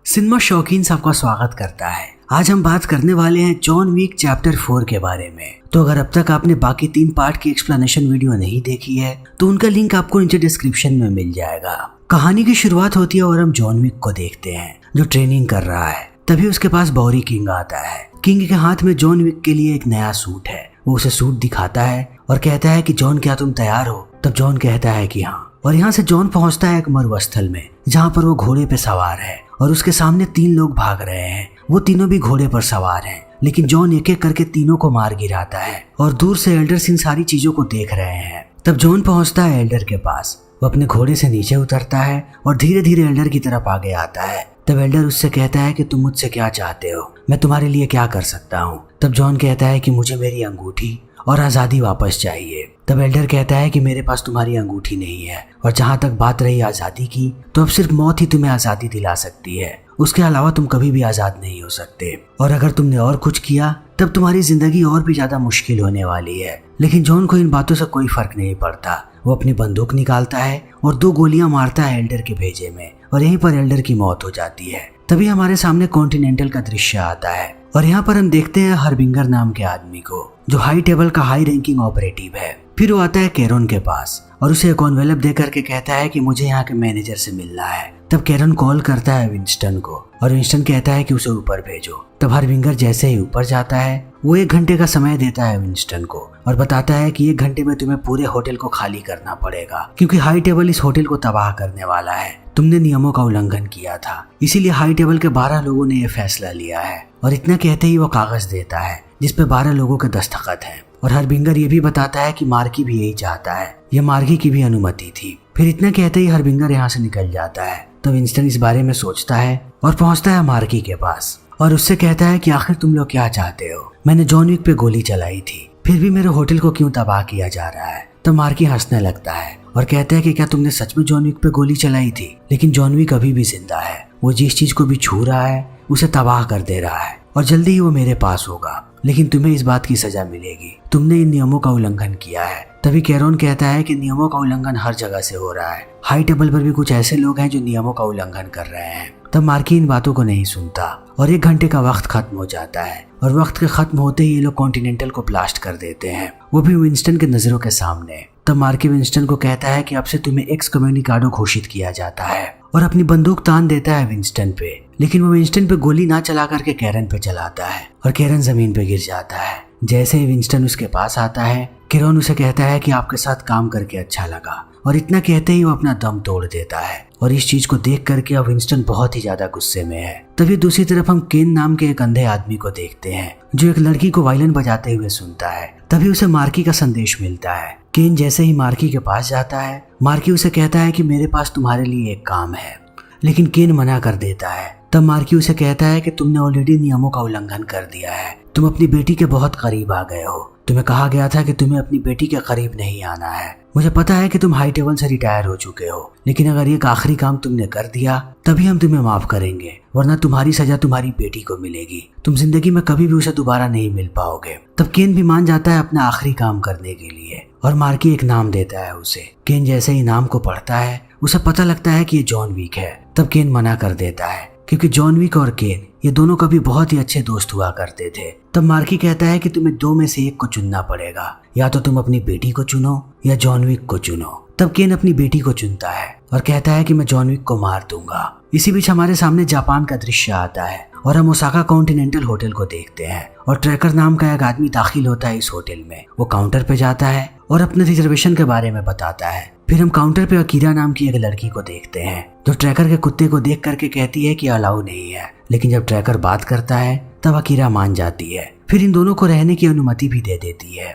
Cinema शौकीन सबका स्वागत करता है। आज हम बात करने वाले हैं जॉन विक चैप्टर 4 के बारे में। तो अगर अब तक आपने बाकी 3 पार्ट की एक्सप्लेनेशन वीडियो नहीं देखी है तो उनका लिंक आपको नीचे डिस्क्रिप्शन में मिल जाएगा। कहानी की शुरुआत होती है और हम जॉन विक को देखते हैं जो ट्रेनिंग कर रहा है। तभी उसके पास बॉरी किंग आता है। किंग के हाथ में जॉन विक के लिए एक नया सूट है। वो उसे सूट दिखाता है और कहता है कि जॉन क्या तुम तैयार हो? तब जॉन कहता है कि हाँ। और यहाँ से जॉन पहुंचता है एक मरुस्थल में जहाँ पर वो घोड़े पे सवार है और उसके सामने 3 लोग भाग रहे हैं। वो तीनों भी घोड़े पर सवार हैं, लेकिन जॉन एक एक करके तीनों को मार गिराता है और दूर से एल्डर्स इन सारी चीजों को देख रहे हैं। तब जॉन पहुंचता है एल्डर के पास। वो अपने घोड़े से नीचे उतरता है और धीरे धीरे एल्डर की तरफ आगे आता है। तब एल्डर उससे कहता है कि तुम मुझसे क्या चाहते हो, मैं तुम्हारे लिए क्या कर सकता हूँ। तब जॉन कहता है कि मुझे मेरी अंगूठी और आज़ादी वापस चाहिए। तब एल्डर कहता है कि मेरे पास तुम्हारी अंगूठी नहीं है और जहाँ तक बात रही आज़ादी की तो अब सिर्फ मौत ही तुम्हें आज़ादी दिला सकती है। उसके अलावा तुम कभी भी आज़ाद नहीं हो सकते और अगर तुमने और कुछ किया तब तुम्हारी जिंदगी और भी ज़्यादा मुश्किल होने वाली है। लेकिन जॉन को इन बातों से कोई फर्क नहीं पड़ता। वो अपनी बंदूक निकालता है और 2 गोलियां मारता है एल्डर के भेजे में और यहीं पर एल्डर की मौत हो जाती है। तभी हमारे सामने कॉन्टिनेंटल का दृश्य आता है और यहाँ पर हम देखते हैं हरबिंगर नाम के आदमी को जो हाई टेबल का हाई रैंकिंग ऑपरेटिव है। फिर वो आता है कैरन के पास और उसे एक एनवेलप दे करके कहता है कि मुझे यहाँ के मैनेजर से मिलना है। तब कैरन कॉल करता है विंस्टन को और विंस्टन कहता है कि उसे ऊपर भेजो। तब हरबिंगर जैसे ही ऊपर जाता है वो 1 घंटे का समय देता है विंस्टन को और बताता है कि 1 घंटे में तुम्हें पूरे होटल को खाली करना पड़ेगा क्योंकि हाई टेबल इस होटल को तबाह करने वाला है। तुमने नियमों का उल्लंघन किया था, इसीलिए हाई टेबल के 12 लोगों ने यह फैसला लिया है। और इतना कहते ही वो कागज देता है जिसपे 12 लोगों के दस्तखत हैं। और हरबिंगर ये भी बताता है कि मार्की भी यही चाहता है, ये मार्की की भी अनुमति थी। फिर इतना कहते ही हरबिंगर यहाँ से निकल जाता है। तो विंस्टन इस बारे में सोचता है और पहुंचता है मार्की के पास और उससे कहता है कि आखिर तुम लोग क्या चाहते हो? मैंने जॉन विक पे गोली चलाई थी, फिर भी मेरे होटल को क्यों तबाह किया जा रहा है? तो मार्की हंसने लगता है और कहता है कि क्या तुमने सच में जॉन विक पे गोली चलाई थी? लेकिन जॉन विक अभी भी जिंदा है। वो जिस चीज को भी छू रहा है उसे तबाह कर दे रहा है और जल्दी ही वो मेरे पास होगा। लेकिन तुम्हें इस बात की सजा मिलेगी, तुमने इन नियमों का उल्लंघन किया है। तभी कैरन कहता है कि नियमों का उल्लंघन हर जगह से हो रहा है, हाई टेबल पर भी कुछ ऐसे लोग हैं जो नियमों का उल्लंघन कर रहे हैं। तब मार्की इन बातों को नहीं सुनता और 1 घंटे का वक्त खत्म हो जाता है और वक्त के खत्म होते ही ये लोग कॉन्टिनेंटल को ब्लास्ट कर देते हैं, वो भी विंस्टन के नजरों के सामने। तब मार्की विंस्टन को कहता है कि अब से तुम्हें एक्स कम्युनिकाडो घोषित किया जाता है और अपनी बंदूक तान देता है विंस्टन पे। लेकिन वो विंस्टन पे गोली ना चला करके कैरन पे चलाता है और कैरन जमीन पे गिर जाता है। जैसे ही विंस्टन उसके पास आता है कैरन उसे कहता है कि आपके साथ काम करके अच्छा लगा और इतना कहते ही वो अपना दम तोड़ देता है। और इस चीज को देख करके अब विंस्टन बहुत ही ज्यादा गुस्से में है। तभी दूसरी तरफ हम केन नाम के एक अंधे आदमी को देखते हैं जो एक लड़की को वायलिन बजाते हुए सुनता है। तभी उसे मार्की का संदेश मिलता है। केन जैसे ही मार्की के पास जाता है मार्की उसे कहता है कि मेरे पास तुम्हारे लिए एक काम है, लेकिन केन मना कर देता है। तब मार्की उसे कहता है कि तुमने ऑलरेडी नियमों का उल्लंघन कर दिया है, तुम अपनी बेटी के बहुत करीब आ गए हो। तुम्हें कहा गया था कि तुम्हें अपनी बेटी के करीब नहीं आना है। मुझे पता है कि तुम हाई टेबल से रिटायर हो चुके हो, लेकिन अगर ये आखिरी काम तुमने कर दिया तभी हम तुम्हें माफ करेंगे, वरना तुम्हारी सजा तुम्हारी बेटी को मिलेगी। तुम जिंदगी में कभी भी उसे दोबारा नहीं मिल पाओगे। तब केन भी मान जाता है अपना आखिरी काम करने के लिए और मार्की एक नाम देता है उसे। केन जैसे ही नाम को पढ़ता है उसे पता लगता है कि ये जॉन विक है। तब केन मना कर देता है क्योंकि जॉन विक और केन ये दोनों कभी बहुत ही अच्छे दोस्त हुआ करते थे। तब मार्की कहता है कि तुम्हें 2 में से एक को चुनना पड़ेगा, या तो तुम अपनी बेटी को चुनो या जॉन विक को चुनो। तब केन अपनी बेटी को चुनता है और कहता है कि मैं जॉन विक को मार दूंगा। इसी बीच हमारे सामने जापान का दृश्य आता है और हम ओसाका कॉन्टिनेंटल होटल को देखते हैं और ट्रैकर नाम का एक आदमी दाखिल होता है इस होटल में। वो काउंटर पे जाता है और अपने रिजर्वेशन के बारे में बताता है। फिर हम काउंटर पे अकीरा नाम की एक लड़की को देखते हैं जो ट्रैकर के कुत्ते को देख करके कहती है कि अलाउ नहीं है, लेकिन जब ट्रैकर बात करता है तब अकीरा मान जाती है। फिर इन दोनों को रहने की अनुमति भी दे देती है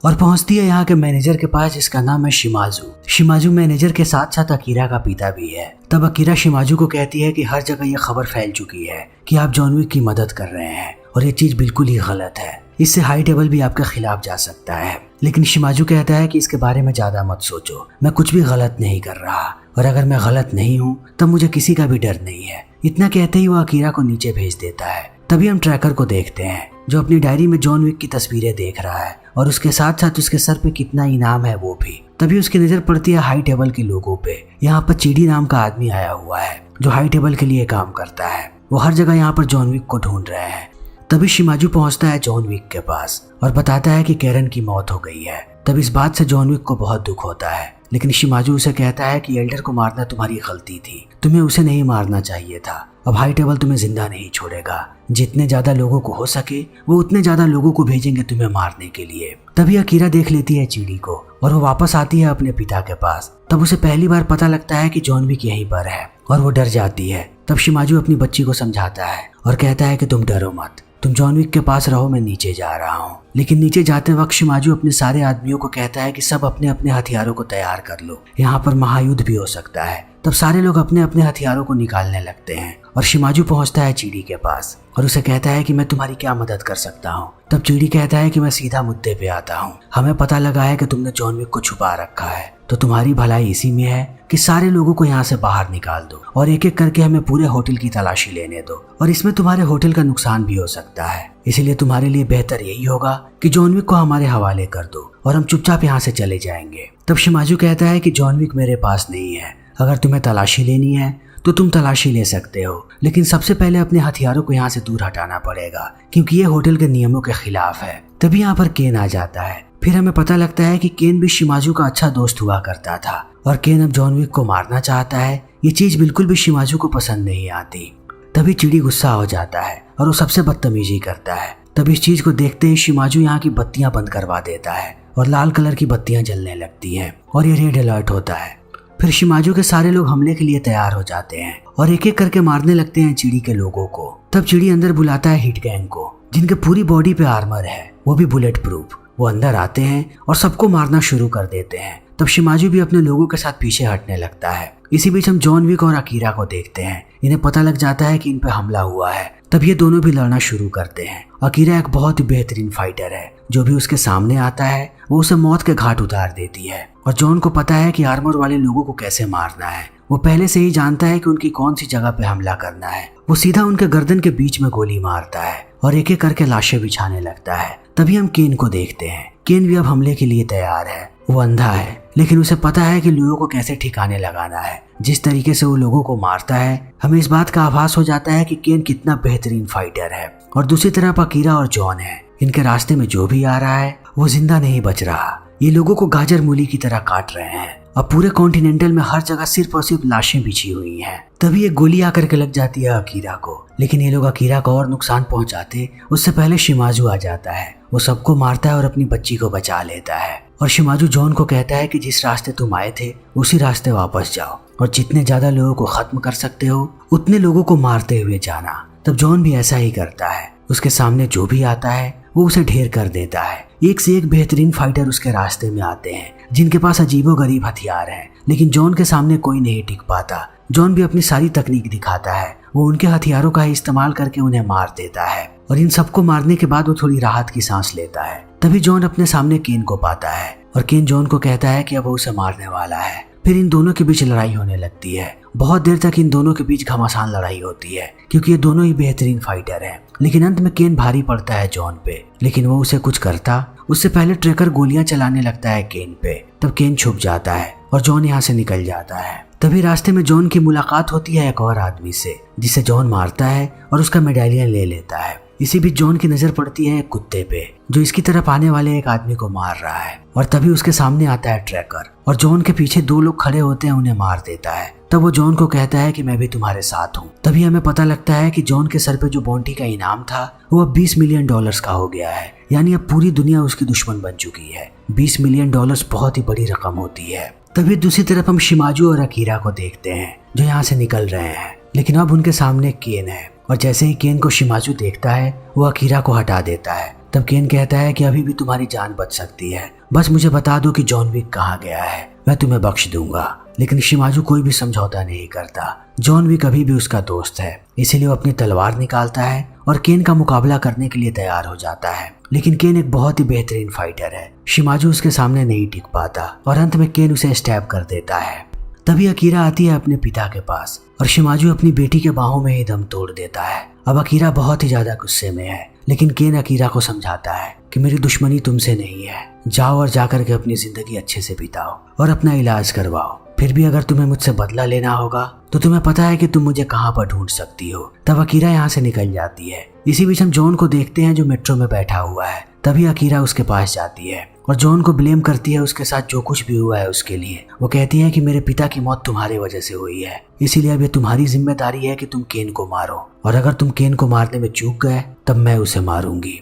और पहुंचती है यहाँ के मैनेजर के पास जिसका नाम है शिमाजू। शिमाजू मैनेजर के साथ साथ अकीरा का पिता भी है। तब अकीरा शिमाजू को कहती है कि हर जगह ये खबर फैल चुकी है कि आप जॉन विक की मदद कर रहे हैं और ये चीज बिल्कुल ही गलत है, इससे हाई टेबल भी आपके खिलाफ जा सकता है। लेकिन शिमाजू कहता है कि इसके बारे में ज्यादा मत सोचो, मैं कुछ भी गलत नहीं कर रहा और अगर मैं गलत नहीं हूँ तब मुझे किसी का भी डर नहीं है। इतना कहते ही वो अकीरा को नीचे भेज देता है। तभी हम ट्रैकर को देखते हैं जो अपनी डायरी में जॉन विक की तस्वीरें देख रहा है और उसके साथ साथ उसके सर पे कितना इनाम है वो भी। तभी उसकी नजर पड़ती है हाई टेबल के लोगों पे। यहाँ पर चीडी नाम का आदमी आया हुआ है जो हाई टेबल के लिए काम करता है। वो हर जगह यहाँ पर जॉन विक को ढूंढ रहे हैं। तभी शिमाजू पहुंचता है जॉन विक के पास और बताता है कि कैरन की मौत हो गई है। तब इस बात से जॉन विक को बहुत दुख होता है, लेकिन शिमाजू उसे कहता है कि एल्डर को मारना तुम्हारी गलती थी, तुम्हें उसे नहीं मारना चाहिए था। अब हाई टेबल तुम्हें जिंदा नहीं छोड़ेगा। जितने ज्यादा लोगों को हो सके वो उतने ज्यादा लोगों को भेजेंगे तुम्हें मारने के लिए। तभी अकीरा देख लेती है चिड़ी को और वो वापस आती है अपने पिता के पास। तब उसे पहली बार पता लगता है कि जॉन विक यहीं पर है और वो डर जाती है। तब शिमाजू अपनी बच्ची को समझाता है और कहता है कि तुम डरो मत, तुम जॉन विक के पास रहो, मैं नीचे जा रहा हूँ। लेकिन नीचे जाते वक्त शिमाजू अपने सारे आदमियों को कहता है कि सब अपने अपने हथियारों को तैयार कर लो, यहाँ पर महायुद्ध भी हो सकता है। तब सारे लोग अपने अपने हथियारों को निकालने लगते हैं और शिमाजू पहुंचता है चिड़ी के पास और उसे कहता है कि मैं तुम्हारी क्या मदद कर सकता हूँ। तब चिड़ी कहता है कि मैं सीधा मुद्दे पे आता हूँ। हमें पता लगा है कि तुमने जॉन विक को छुपा रखा है, तो तुम्हारी भलाई इसी में है कि सारे लोगों को यहाँ से बाहर निकाल दो और एक एक करके हमें पूरे होटल की तलाशी लेने दो, और इसमें तुम्हारे होटल का नुकसान भी हो सकता है। इसलिए तुम्हारे लिए बेहतर यही होगा कि जॉन विक को हमारे हवाले कर दो और हम चुपचाप यहाँ से चले जाएंगे। तब शिमाजू कहता है कि जॉन विक मेरे पास नहीं है, अगर तुम्हें तलाशी लेनी है तो तुम तलाशी ले सकते हो, लेकिन सबसे पहले अपने हथियारों को यहाँ से दूर हटाना पड़ेगा क्योंकि ये होटल के नियमों के खिलाफ है। तभी यहाँ पर केन आ जाता है। फिर हमें पता लगता है कि केन भी शिमाजू का अच्छा दोस्त हुआ करता था और केन अब जॉन विक को मारना चाहता है। ये चीज बिल्कुल भी शिमाजू को पसंद नहीं आती। तभी चिड़ी गुस्सा हो जाता है और वो सबसे बदतमीजी करता है। तब इस चीज को देखते ही शिमाजू यहाँ की बत्तियां बंद करवा देता है और लाल कलर की बत्तियां जलने लगती हैं और ये रेड अलर्ट होता है। फिर शिमाजू के सारे लोग हमले के लिए तैयार हो जाते हैं और एक एक करके मारने लगते हैं चिड़ी के लोगों को। तब चिड़ी अंदर बुलाता है हिट गैंग को, जिनके पूरी बॉडी पे आर्मर है, वो भी बुलेट प्रूफ। वो अंदर आते हैं और सबको मारना शुरू कर देते हैं। तब शिमाजू भी अपने लोगों के साथ पीछे हटने लगता है। इसी बीच हम जॉन विक और अकीरा को देखते हैं। इन्हें पता लग जाता है कि इन पे हमला हुआ है। तब ये दोनों भी लड़ना शुरू करते हैं। अकीरा एक बहुत ही बेहतरीन फाइटर है, जो भी उसके सामने आता है वो उसे मौत के घाट उतार देती है। और जॉन को पता है कि आर्मर वाले लोगों को कैसे मारना है। वो पहले से ही जानता है कि उनकी कौन सी जगह पे हमला करना है। वो सीधा उनके गर्दन के बीच में गोली मारता है और एक एक करके लाशें बिछाने लगता है। तभी हम केन को देखते हैं। केन भी अब हमले के लिए तैयार है। वो अंधा है, लेकिन उसे पता है कि लोगों को कैसे ठिकाने लगाना है। जिस तरीके से वो लोगों को मारता है, हमें इस बात का आभास हो जाता है कि केन कितना बेहतरीन फाइटर है। और दूसरी तरफ अकीरा और जॉन है। इनके रास्ते में जो भी आ रहा है वो जिंदा नहीं बच रहा। ये लोगों को गाजर मूली की तरह काट रहे हैं। अब पूरे कॉन्टिनेंटल में हर जगह सिर्फ और सिर्फ लाशें बिछी हुई हैं। तभी एक गोली आकर के लग जाती है अकीरा को, लेकिन ये लोग अकीरा को और नुकसान पहुंचाते उससे पहले शिमाजू आ जाता है। वो सबको मारता है और अपनी बच्ची को बचा लेता है। और शिमाजू जॉन को कहता है कि जिस रास्ते तुम आए थे उसी रास्ते वापस जाओ और जितने ज्यादा लोगों को खत्म कर सकते हो उतने लोगों को मारते हुए जाना। तब जॉन भी ऐसा ही करता है। उसके सामने जो भी आता है वो उसे ढेर कर देता है। एक से एक बेहतरीन फाइटर उसके रास्ते में आते हैं, जिनके पास अजीबोगरीब हथियार हैं, लेकिन जॉन के सामने कोई नहीं टिक पाता। जॉन भी अपनी सारी तकनीक दिखाता है। वो उनके हथियारों का इस्तेमाल करके उन्हें मार देता है और इन सबको मारने के बाद वो थोड़ी राहत की सांस लेता है। तभी जॉन अपने सामने केन को पाता है और केन जॉन को कहता है कि अब वो उसे मारने वाला है। फिर इन दोनों के बीच लड़ाई होने लगती है। बहुत देर तक इन दोनों के बीच घमासान लड़ाई होती है क्योंकि ये दोनों ही बेहतरीन फाइटर हैं। लेकिन अंत में केन भारी पड़ता है जॉन पे, लेकिन वो उसे कुछ करता उससे पहले ट्रैकर गोलियां चलाने लगता है केन पे। तब केन छुप जाता है और जॉन यहाँ से निकल जाता है। तभी रास्ते में जॉन की मुलाकात होती है एक और आदमी से, जिसे जॉन मारता है और उसका मेडालियन ले लेता है। इसी बीच जॉन की नजर पड़ती है एक कुत्ते पे, जो इसकी तरफ आने वाले एक आदमी को मार रहा है। और तभी उसके सामने आता है ट्रैकर और जॉन के पीछे दो लोग खड़े होते हैं, उन्हें मार देता है। तब वो जॉन को कहता है कि मैं भी तुम्हारे साथ हूँ। तभी हमें पता लगता है कि जॉन के सर पे जो बाउंटी का इनाम था वो अब $20 मिलियन का हो गया है। यानी अब पूरी दुनिया उसकी दुश्मन बन चुकी है। $20 मिलियन बहुत ही बड़ी रकम होती है। तभी दूसरी तरफ हम शिमाजू और अकीरा को देखते हैं, जो यहाँ से निकल रहे हैं, लेकिन अब उनके सामने केन है। और जैसे ही केन को शिमाजू देखता है वो अकीरा को हटा देता है। तब केन कहता है कि अभी भी तुम्हारी जान बच सकती है, बस मुझे बता दो कि जॉन विक कहाँ गया है, मैं तुम्हें बख्श दूंगा। लेकिन शिमाजू कोई भी समझौता नहीं करता। जॉन विक अभी भी उसका दोस्त है, इसीलिए वो अपनी तलवार निकालता है और केन का मुकाबला करने के लिए तैयार हो जाता है। लेकिन केन एक बहुत ही बेहतरीन फाइटर है। शिमाजू उसके सामने नहीं टिक पाता और अंत में केन उसे स्टैब कर देता है। तभी अकीरा आती है अपने पिता के पास और शिमाजू अपनी बेटी के बाहों में ही दम तोड़ देता है। अब अकीरा बहुत ही ज्यादा गुस्से में है, लेकिन केन अकीरा को समझाता है कि मेरी दुश्मनी तुमसे नहीं है, जाओ और जाकर के अपनी जिंदगी अच्छे से बिताओ और अपना इलाज करवाओ। फिर भी अगर तुम्हें मुझसे बदला लेना होगा तो तुम्हें पता है कि तुम मुझे कहाँ पर ढूंढ सकती हो। तब अकीरा यहाँ से निकल जाती है। इसी बीच हम जॉन को देखते हैं जो मेट्रो में बैठा हुआ है। तभी अकीरा उसके पास जाती है और जॉन को ब्लेम करती है उसके साथ जो कुछ भी हुआ है उसके लिए। वो कहती है कि मेरे पिता की मौत तुम्हारी वजह से हुई है, इसीलिए अब ये तुम्हारी जिम्मेदारी है कि तुम केन को मारो, और अगर तुम केन को मारने में चूक गए तब मैं उसे मारूंगी।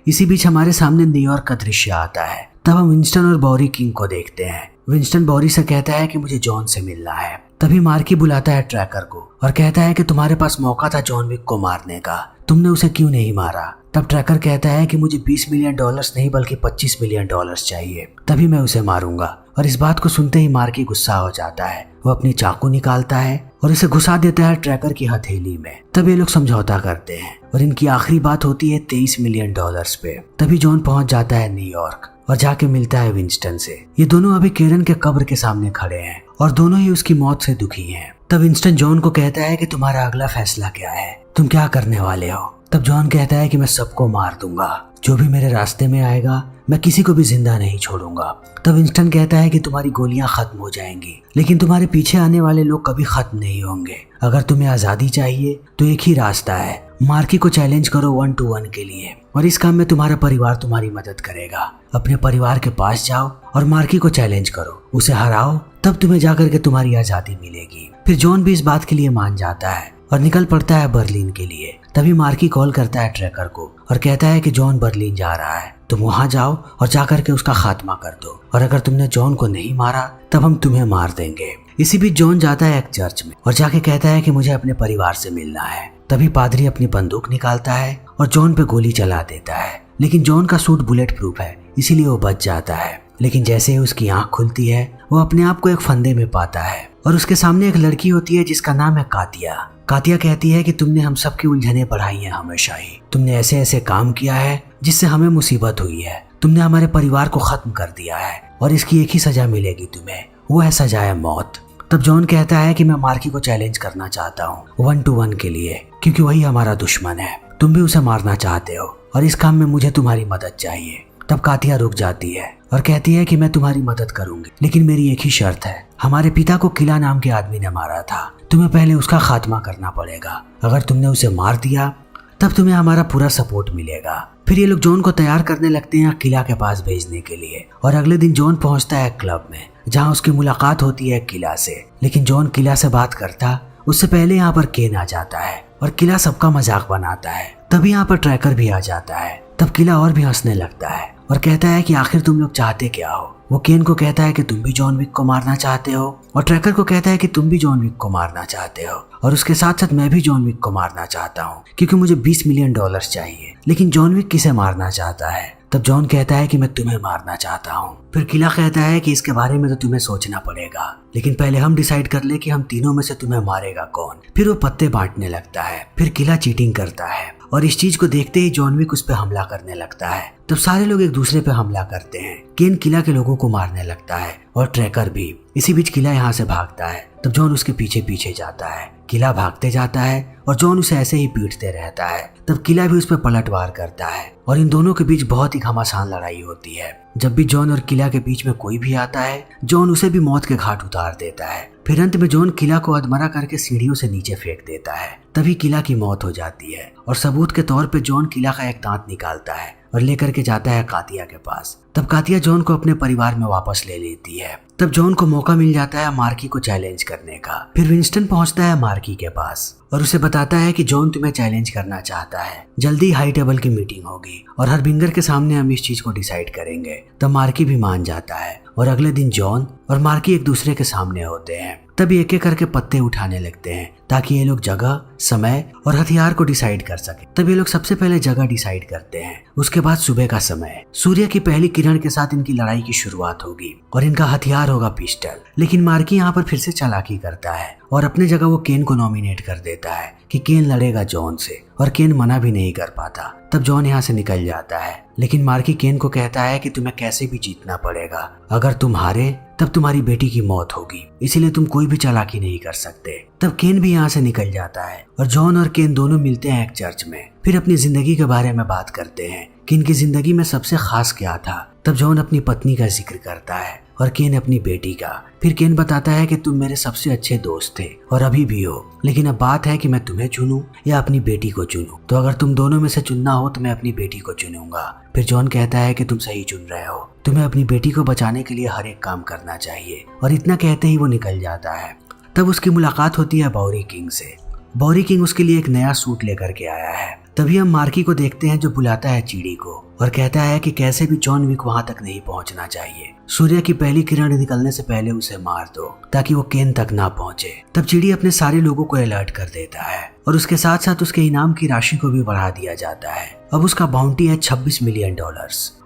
इसी बीच हमारे सामने न्यूयॉर्क का दृश्य आता है। तब हम विंस्टन और बॉरी किंग को देखते हैं। विंस्टन बॉरी से कहता है कि मुझे जॉन से मिलना है। तभी मार्की बुलाता है ट्रैकर को और कहता है कि तुम्हारे पास मौका था जॉन विक को मारने का, तुमने उसे क्यों नहीं मारा। तब ट्रैकर कहता है कि मुझे $20 मिलियन नहीं बल्कि $25 मिलियन चाहिए, तभी मैं उसे मारूंगा। और इस बात को सुनते ही मार्की गुस्सा हो जाता है। वो अपनी चाकू निकालता है और इसे घुसा देता है ट्रैकर की हथेली में। तब ये लोग समझौता करते हैं और इनकी आखिरी बात होती है $23 मिलियन पे। तभी जॉन पहुंच जाता है न्यूयॉर्क और जाके मिलता है विंस्टन से। ये दोनों अभी केरन के कब्र के सामने खड़े हैं और दोनों ही उसकी मौत से दुखी हैं। तब विंस्टन जॉन को कहता है कि तुम्हारा अगला फैसला क्या है, तुम क्या करने वाले हो। तब जॉन कहता है कि मैं सबको मार दूंगा, जो भी मेरे रास्ते में आएगा मैं किसी को भी जिंदा नहीं छोड़ूंगा। तब विंस्टन कहता है कि तुम्हारी गोलियां खत्म हो जाएंगी, लेकिन तुम्हारे पीछे आने वाले लोग कभी खत्म नहीं होंगे। अगर तुम्हें आजादी चाहिए तो एक ही रास्ता है, मार्की को चैलेंज करो 1 to 1 के लिए, और इस काम में तुम्हारा परिवार तुम्हारी मदद करेगा। अपने परिवार के पास जाओ और मार्की को चैलेंज करो, उसे हराओ, तब तुम्हें जाकर के तुम्हारी आजादी मिलेगी। फिर जॉन भी इस बात के लिए मान जाता है और निकल पड़ता है बर्लिन के लिए। तभी मार्की कॉल करता है ट्रैकर को और कहता है कि जॉन बर्लिन जा रहा है, तुम वहां जाओ और जाकर के उसका खात्मा कर दो, और अगर तुमने जॉन को नहीं मारा तब हम तुम्हें मार देंगे। इसी बीच जॉन जाता है एक चर्च में और जाके कहता है कि मुझे अपने परिवार से मिलना है। तभी पादरी अपनी बंदूक निकालता है और जॉन पे गोली चला देता है, लेकिन जॉन का सूट बुलेट प्रूफ है इसीलिए वो बच जाता है। लेकिन जैसे ही उसकी आंख खुलती है वो अपने आप को एक फंदे में पाता है और उसके सामने एक लड़की होती है जिसका नाम है कातिया। कातिया कहती है कि तुमने हम सबकी उलझने बढ़ाई हैं हमेशा ही, तुमने ऐसे ऐसे काम किया है जिससे हमें मुसीबत हुई है, तुमने हमारे परिवार को खत्म कर दिया है और इसकी एक ही सजा मिलेगी तुम्हें, वो है सजाए मौत। तब जॉन कहता है कि मैं मार्की को चैलेंज करना चाहता हूँ 1 to 1 के लिए, क्योंकि वही हमारा दुश्मन है, तुम भी उसे मारना चाहते हो और इस काम में मुझे तुम्हारी मदद चाहिए। तब कातिया रुक जाती है और कहती है कि मैं तुम्हारी मदद करूंगी, लेकिन मेरी एक ही शर्त है, हमारे पिता को किला नाम के आदमी ने मारा था, तुम्हें पहले उसका खात्मा करना पड़ेगा। अगर तुमने उसे मार दिया तब तुम्हें हमारा पूरा सपोर्ट मिलेगा। फिर ये लोग जॉन को तैयार करने लगते हैं किला के पास भेजने के लिए, और अगले दिन जॉन पहुंचता है क्लब में जहां उसकी मुलाकात होती है किला से। लेकिन जॉन किला से बात करता उससे पहले यहाँ पर केन आ जाता है और किला सबका मजाक बनाता है। तभी यहाँ पर ट्रैकर भी आ जाता है। तब किला और भी हंसने लगता है और कहता है कि आखिर तुम लोग चाहते क्या हो। वो केन को कहता है कि तुम भी जॉन विक को मारना चाहते हो, और ट्रैकर को कहता है कि तुम भी जॉन विक को मारना चाहते हो, और उसके साथ साथ मैं भी जॉन विक को मारना चाहता हूँ क्योंकि मुझे $20 मिलियन चाहिए। लेकिन जॉन विक किसे मारना चाहता है। तब जॉन कहता है कि मैं तुम्हें मारना चाहता हूँ। फिर किला कहता है कि इसके बारे में तो तुम्हें सोचना पड़ेगा, लेकिन पहले हम डिसाइड कर ले कि हम तीनों में से तुम्हें मारेगा कौन। फिर वो पत्ते बांटने लगता है। फिर किला चीटिंग करता है और इस चीज को देखते ही जॉन विक उस पर हमला करने लगता है। तब सारे लोग एक दूसरे पे हमला करते हैं। केन किला के लोगों को मारने लगता है और ट्रैकर भी। इसी बीच किला यहाँ से भागता है। तब जॉन उसके पीछे पीछे जाता है। किला भागते जाता है और जॉन उसे ऐसे ही पीटते रहता है। तब किला भी उस पर पलटवार करता है और इन दोनों के बीच बहुत ही घमासान लड़ाई होती है। जब भी जॉन और किला के बीच में कोई भी आता है जॉन उसे भी मौत के घाट उतार देता है। फिर अंत में जॉन किला को अधमरा करके सीढ़ियों से नीचे फेंक देता है। तभी किला की मौत हो जाती है और सबूत के तौर पे जॉन किला का एक दांत निकालता है और लेकर के जाता है कातिया के पास। तब कातिया जॉन को अपने परिवार में वापस ले लेती है। तब जॉन को मौका मिल जाता है मार्की को चैलेंज करने का। फिर विंस्टन पहुंचता है मार्की के पास और उसे बताता है कि जॉन तुम्हें चैलेंज करना चाहता है, जल्दी हाई टेबल की मीटिंग होगी और हर बिंगर के सामने हम इस चीज को डिसाइड करेंगे। तब मार्की भी मान जाता है और अगले दिन जॉन और मार्की एक दूसरे के सामने होते हैं। तब एक एक करके पत्ते उठाने लगते हैं ताकि ये लोग जगह, समय और हथियार को डिसाइड कर सके। तब ये लोग सबसे पहले जगह डिसाइड करते हैं, उसके बाद सुबह का समय। सूर्य की पहली किरण के साथ इनकी लड़ाई की शुरुआत होगी और इनका हथियार होगा पिस्टल। लेकिन मार्की यहाँ पर फिर से चालाकी करता है और अपने जगह वो केन को नॉमिनेट कर देता है कि केन लड़ेगा जॉन से, और केन मना भी नहीं कर पाता। तब जॉन यहाँ से निकल जाता है, लेकिन मार्की केन को कहता है कि तुम्हें कैसे भी जीतना पड़ेगा, अगर तुम हारे तब तुम्हारी बेटी की मौत होगी, इसीलिए तुम कोई भी चालाकी नहीं कर सकते। तब केन भी यहाँ से निकल जाता है और जॉन और केन दोनों मिलते हैं एक चर्च में। फिर अपनी जिंदगी के बारे में बात करते हैं कि इनकी जिंदगी में सबसे खास क्या था। तब जॉन अपनी पत्नी का जिक्र करता है और केन अपनी बेटी का। फिर केन बताता है कि तुम मेरे सबसे अच्छे दोस्त थे और अभी भी हो, लेकिन अब बात है कि मैं तुम्हें चुनूं या अपनी बेटी को चुनूं। तो अगर तुम दोनों में से चुनना हो तो मैं अपनी बेटी को चुनूंगा। फिर जॉन कहता है कि तुम सही चुन रहे हो, तुम्हें अपनी बेटी को बचाने के लिए हर एक काम करना चाहिए। और इतना कहते ही वो निकल जाता है। तब उसकी मुलाकात होती है बॉरी किंग से। बॉरी किंग उसके लिए एक नया सूट लेकर के आया है। तभी हम मार्की को देखते हैं जो बुलाता है चिड़ी को और कहता है कि कैसे भी जॉन विक वहां तक नहीं पहुंचना चाहिए। सूर्य की पहली किरण निकलने से पहले उसे मार दो ताकि वो केन तक ना पहुंचे। तब चिड़ी अपने सारे लोगों को अलर्ट कर देता है और उसके साथ साथ उसके इनाम की राशि को भी बढ़ा दिया जाता है। अब उसका बाउंटी है $26 मिलियन।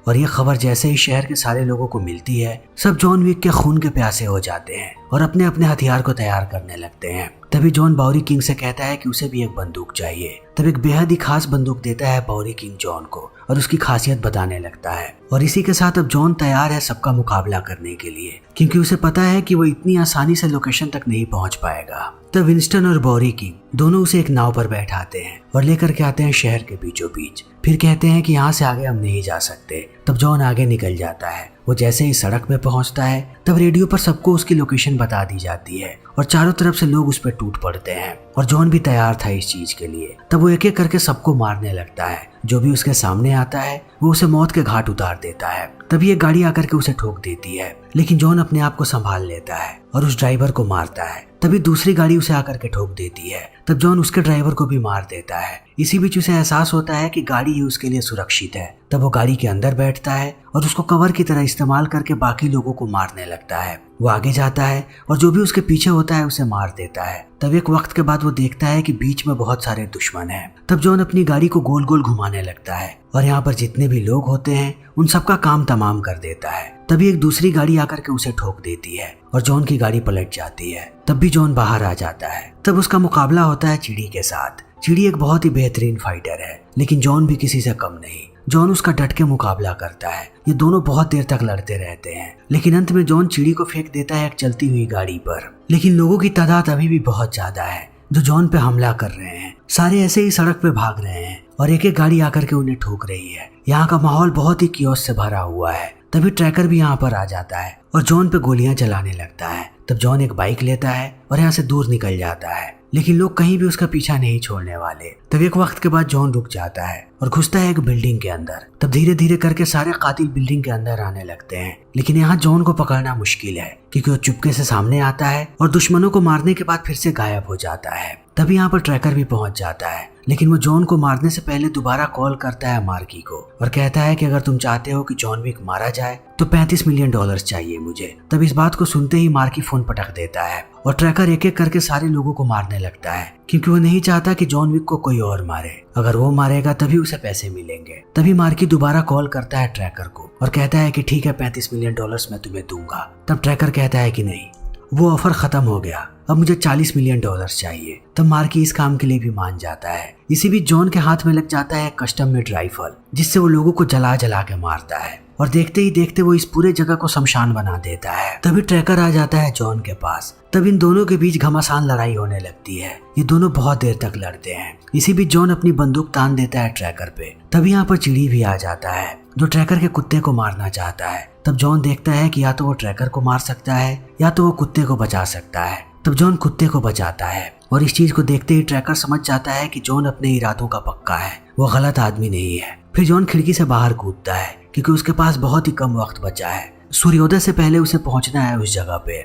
और ये खबर जैसे ही शहर के सारे लोगों को मिलती है, सब जॉन विक के खून के प्यासे हो जाते हैं और अपने अपने हथियार को तैयार करने लगते हैं। तभी जॉन बॉरी किंग से कहता है कि उसे भी एक बंदूक चाहिए। तब एक बेहद ही खास बंदूक देता है बॉरी किंग जॉन को और उसकी खासियत बताने लगता है। और इसी के साथ अब जॉन तैयार है सबका मुकाबला करने के लिए, क्योंकि उसे पता है कि वो इतनी आसानी से लोकेशन तक नहीं पहुंच पाएगा। तब विंस्टन और बॉरी किंग दोनों उसे एक नाव पर बैठाते हैं और लेकर के आते हैं शहर के बीचों बीच। फिर कहते हैं कि यहाँ से आगे हम नहीं जा सकते। तब जॉन आगे निकल जाता है। वो जैसे ही सड़क पे पहुंचता है तब रेडियो पर सबको उसकी लोकेशन बता दी जाती है और चारों तरफ से लोग उस पर टूट पड़ते हैं। और जॉन भी तैयार था इस चीज के लिए। तब वो एक एक करके सबको मारने लगता है। जो भी उसके सामने आता है वो उसे मौत के घाट उतार देता है। तभी एक गाड़ी आकर के उसे ठोक देती है, लेकिन जॉन अपने आप को संभाल लेता है और उस ड्राइवर को मारता है। तभी दूसरी गाड़ी उसे आकर के ठोक देती है। तब जॉन उसके ड्राइवर को भी मार देता है। इसी बीच उसे एहसास होता है कि गाड़ी ही उसके लिए सुरक्षित है। तब वो गाड़ी के अंदर बैठता है और उसको कवर की तरह इस्तेमाल करके बाकी लोगों को मारने लगता है। वो आगे जाता है और जो भी उसके पीछे होता है उसे मार देता है। तब एक वक्त के बाद वो देखता है कि बीच में बहुत सारे दुश्मन हैं। तब जॉन अपनी गाड़ी को गोल गोल घुमाने लगता है और यहाँ पर जितने भी लोग होते हैं उन सबका काम तमाम कर देता है। तभी एक दूसरी गाड़ी आकर के उसे ठोक देती है और जॉन की गाड़ी पलट जाती है। तब भी जॉन बाहर आ जाता है। तब उसका मुकाबला होता है चिड़ी के साथ। चिड़ी एक बहुत ही बेहतरीन फाइटर है, लेकिन जॉन भी किसी से कम नहीं। जॉन उसका डट के मुकाबला करता है। ये दोनों बहुत देर तक लड़ते रहते हैं, लेकिन अंत में जॉन चिड़ी को फेंक देता है एक चलती हुई गाड़ी पर। लेकिन लोगों की तादाद अभी भी बहुत ज्यादा है जो जॉन पे हमला कर रहे हैं। सारे ऐसे ही सड़क पे भाग रहे हैं और एक एक गाड़ी आकर के उन्हें ठोक रही है। यहाँ का माहौल बहुत ही कियोस से भरा हुआ है। तभी ट्रैकर भी यहाँ पर आ जाता है और जॉन पे गोलियां चलाने लगता है। तब जॉन एक बाइक लेता है और यहाँ से दूर निकल जाता है, लेकिन लोग कहीं भी उसका पीछा नहीं छोड़ने वाले। तब एक वक्त के बाद जॉन रुक जाता है और घुसता है एक बिल्डिंग के अंदर। तब धीरे धीरे करके सारे कातिल बिल्डिंग के अंदर आने लगते हैं, लेकिन यहाँ जॉन को पकड़ना मुश्किल है क्योंकि वो चुपके से सामने आता है और दुश्मनों को मारने के बाद फिर से गायब हो जाता है। तभी यहाँ पर ट्रैकर भी पहुंच जाता है, लेकिन वो जॉन को मारने से पहले दोबारा कॉल करता है मार्की को और कहता है कि अगर तुम चाहते हो कि जॉन विक मारा जाए तो $35 मिलियन चाहिए मुझे। तब इस बात को सुनते ही मार्की फोन पटक देता है और ट्रैकर एक एक करके सारे लोगों को मारने लगता है, क्योंकि वो नहीं चाहता कि जॉन विक को कोई और मारे। अगर वो मारेगा तभी उसे पैसे मिलेंगे। तभी मार्की दोबारा कॉल करता है ट्रैकर को और कहता है कि ठीक है, $35 मिलियन मैं तुम्हें दूंगा। तब ट्रैकर कहता है कि नहीं, वो ऑफर खत्म हो गया, अब मुझे $40 मिलियन चाहिए। तब मार्की इस काम के लिए भी मान जाता है। इसी बीच जॉन के हाथ में लग जाता है कस्टम मेड राइफल, जिससे वो लोगों को जला जला के मारता है और देखते ही देखते वो इस पूरे जगह को शमशान बना देता है। तभी ट्रैकर आ जाता है जॉन के पास। तब इन दोनों के बीच घमासान लड़ाई होने लगती है। ये दोनों बहुत देर तक लड़ते हैं। इसी बीच जॉन अपनी बंदूक तान देता है ट्रैकर पे। तभी यहाँ पर चिड़ी भी आ जाता है जो ट्रैकर के कुत्ते को मारना चाहता है। तब जॉन देखता है कि या तो वो ट्रैकर को मार सकता है या तो वो कुत्ते को बचा सकता है। तब जॉन कुत्ते को बचाता है और इस चीज को देखते ही ट्रैकर समझ जाता है कि जॉन अपने इरादों का पक्का है, वो गलत आदमी नहीं है। फिर जॉन खिड़की से बाहर कूदता है क्योंकि उसके पास बहुत ही कम वक्त बचा है। सूर्योदय से पहले उसे पहुंचना है उस जगह पे,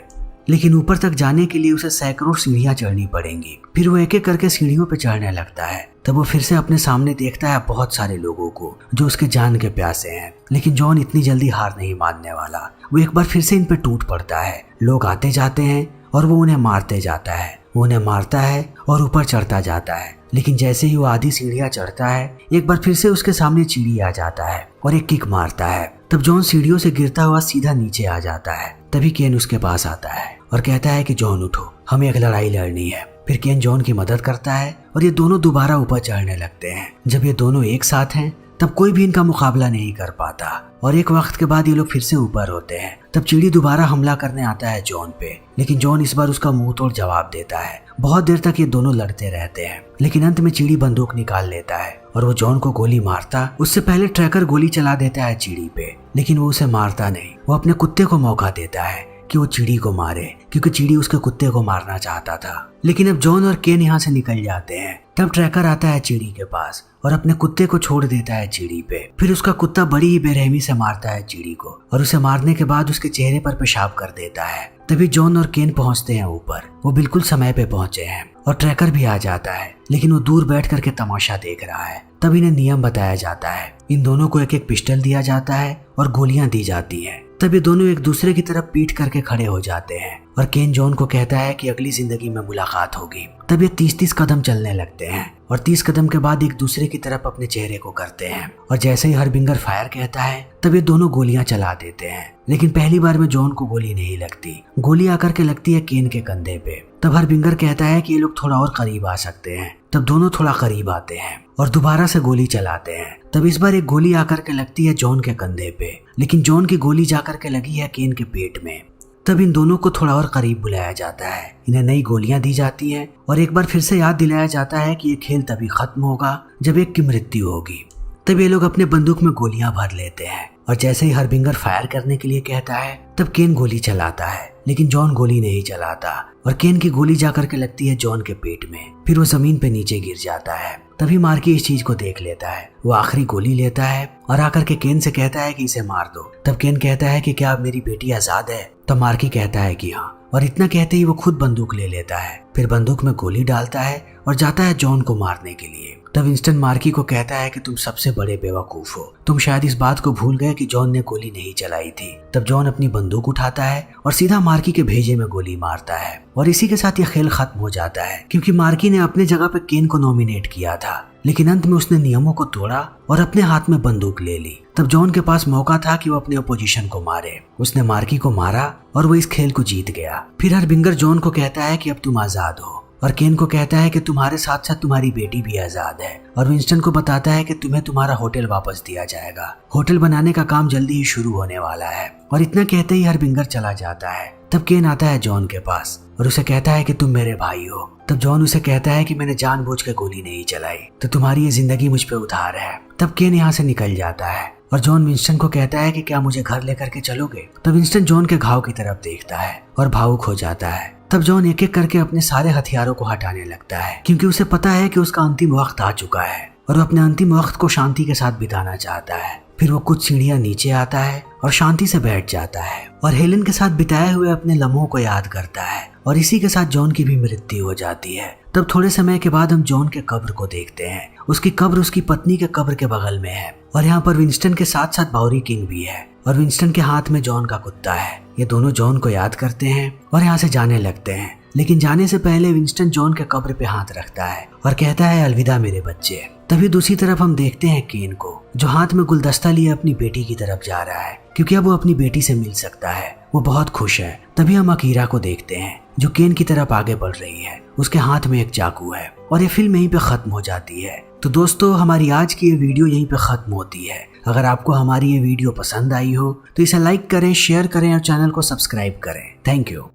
लेकिन ऊपर तक जाने के लिए उसे सैकड़ों सीढ़ियां चढ़नी पड़ेंगी। फिर वो एक एक करके सीढ़ियों पे चढ़ने लगता है। तब वो फिर से अपने सामने देखता है बहुत सारे लोगों को जो उसके जान के प्यासे हैं, लेकिन जॉन इतनी जल्दी हार नहीं मानने वाला। वो एक बार फिर से इन पे टूट पड़ता है। लोग आते जाते हैं और वो उन्हें मारते जाता है। वो उन्हें मारता है और ऊपर चढ़ता जाता है, लेकिन जैसे ही वो आधी सीढ़ियां चढ़ता है एक बार फिर से उसके सामने चिड़ी आ जाता है और एक किक मारता है। तब जॉन सीढ़ियों से गिरता हुआ सीधा नीचे आ जाता है। तभी केन उसके पास आता है और कहता है कि जॉन उठो, हमें एक लड़ाई लड़नी है। फिर केन जॉन की मदद करता है और ये दोनों दोबारा ऊपर चढ़ने लगते हैं। जब ये दोनों एक साथ हैं तब कोई भी इनका मुकाबला नहीं कर पाता और एक वक्त के बाद ये लोग फिर से ऊपर होते हैं। तब चिड़ी दोबारा हमला करने आता है जॉन पे, लेकिन जॉन इस बार उसका मुंह तोड़ जवाब देता है। बहुत देर तक ये दोनों लड़ते रहते हैं, लेकिन अंत में चिड़ी बंदूक निकाल लेता है और वो जॉन को गोली मारता उससे पहले ट्रैकर गोली चला देता है चिड़ी पे, लेकिन वो उसे मारता नहीं। वो अपने कुत्ते को मौका देता है कि वो चिड़ी को मारे, क्योंकि चिड़ी उसके कुत्ते को मारना चाहता था। लेकिन अब जॉन और केन यहाँ से निकल जाते हैं। तब ट्रैकर आता है चिड़ी के पास और अपने कुत्ते को छोड़ देता है चिड़ी पे। फिर उसका कुत्ता बड़ी ही बेरहमी से मारता है चिड़ी को और उसे मारने के बाद उसके चेहरे पर पेशाब कर देता है। तभी जॉन और केन पहुंचते हैं ऊपर। वो बिल्कुल समय पे पहुंचे हैं और ट्रैकर भी आ जाता है, लेकिन वो दूर बैठ करके तमाशा देख रहा है। तब इन्हें नियम बताया जाता है। इन दोनों को एक एक पिस्टल दिया जाता है और गोलियां दी जाती हैं। तब ये दोनों एक दूसरे की तरफ पीट करके खड़े हो जाते हैं और केन जॉन को कहता है कि अगली जिंदगी में मुलाकात होगी। तब ये 30-30 कदम चलने लगते हैं और 30 कदम के बाद एक दूसरे की तरफ अपने चेहरे को करते हैं और जैसे ही हरबिंगर फायर कहता है तब ये दोनों गोलियां चला देते हैं। लेकिन पहली बार में जॉन को गोली नहीं लगती। गोली आकर के लगती है केन के कंधे पे। तब हरबिंगर कहता है कि ये लोग थोड़ा और करीब आ सकते हैं। तब दोनों थोड़ा करीब आते हैं और दोबारा से गोली चलाते हैं। तब इस बार एक गोली आकर के लगती है जॉन के कंधे पे, लेकिन जॉन की गोली जाकर के लगी है केन के पेट में। तब इन दोनों को थोड़ा और करीब बुलाया जाता है। इन्हें नई गोलियां दी जाती हैं और एक बार फिर से याद दिलाया जाता है कि ये खेल तभी खत्म होगा जब एक की मृत्यु होगी। तब ये लोग अपने बंदूक में गोलियां भर लेते हैं और जैसे ही हरबिंगर फायर करने के लिए कहता है तब केन गोली चलाता है, लेकिन जॉन गोली नहीं चलाता और केन की गोली जाकर के लगती है जॉन के पेट में। फिर वो जमीन पे नीचे गिर जाता है। तभी मार्की इस चीज को देख लेता है। वो आखिरी गोली लेता है और आकर के केन से कहता है कि इसे मार दो। तब केन कहता है कि क्या अब मेरी बेटी आजाद है? तब मार्की कहता है कि हाँ, और इतना कहते ही वो खुद बंदूक ले लेता है। फिर बंदूक में गोली डालता है और जाता है जॉन को मारने के लिए। तब विंस्टन मार्की को कहता है कि तुम सबसे बड़े बेवकूफ हो, तुम शायद इस बात को भूल गए कि जॉन ने गोली नहीं चलाई थी। तब जॉन अपनी बंदूक उठाता है और सीधा मार्की के भेजे में गोली मारता है और इसी के साथ यह खेल खत्म हो जाता है, क्योंकि मार्की ने अपने जगह पे केन को नॉमिनेट किया था, लेकिन अंत में उसने नियमों को तोड़ा और अपने हाथ में बंदूक ले ली। तब जॉन के पास मौका था कि वो अपने अपोजिशन को मारे। उसने मार्की को मारा और वो इस खेल को जीत गया। फिर हरबिंगर जॉन को कहता है कि अब तुम आजाद हो और केन को कहता है कि तुम्हारे साथ साथ तुम्हारी बेटी भी आजाद है और विंस्टन को बताता है कि तुम्हें तुम्हारा होटल वापस दिया जाएगा। होटल बनाने का काम जल्दी ही शुरू होने वाला है। और इतना कहते ही हरबिंगर चला जाता है। तब केन आता है जॉन के पास और उसे कहता है कि तुम मेरे भाई हो। तब जॉन उसे कहता है कि मैंने जानबूझ के गोली नहीं चलाई, तो तुम्हारी ये जिंदगी मुझ पे उधार है। तब केन यहाँ से निकल जाता है और जॉन विंस्टन को कहता है कि क्या मुझे घर लेकर के चलोगे? तब विंस्टन जॉन के घाव की तरफ देखता है और भावुक हो जाता है। तब जॉन एक एक करके अपने सारे हथियारों को हटाने लगता है, क्योंकि उसे पता है कि उसका अंतिम वक्त आ चुका है और वो अपने अंतिम वक्त को शांति के साथ बिताना चाहता है। फिर वो कुछ सीढ़ियां नीचे आता है और शांति से बैठ जाता है और हेलन के साथ बिताए हुए अपने लम्हों को याद करता है और इसी के साथ जॉन की भी मृत्यु हो जाती है। तब थोड़े समय के बाद हम जॉन के कब्र को देखते हैं। उसकी कब्र उसकी पत्नी के कब्र के बगल में है और यहाँ पर विंस्टन के साथ साथ बाउरी किंग भी है और विंस्टन के हाथ में जॉन का कुत्ता है। ये दोनों जॉन को याद करते हैं और यहाँ से जाने लगते हैं, लेकिन जाने से पहले विंस्टन जॉन के कब्र पे हाथ रखता है और कहता है अलविदा मेरे बच्चे। तभी दूसरी तरफ हम देखते हैं केन को, जो हाथ में गुलदस्ता लिए अपनी बेटी की तरफ जा रहा है, क्योंकि अब वो अपनी बेटी से मिल सकता है। वो बहुत खुश है। तभी हम अकीरा को देखते हैं जो केन की तरफ आगे बढ़ रही है। उसके हाथ में एक चाकू है और ये फिल्म यहीं पे खत्म हो जाती है। तो दोस्तों, हमारी आज की ये वीडियो यहीं पे खत्म होती है। अगर आपको हमारी ये वीडियो पसंद आई हो तो इसे लाइक करें, शेयर करें और चैनल को सब्सक्राइब करें। Thank you.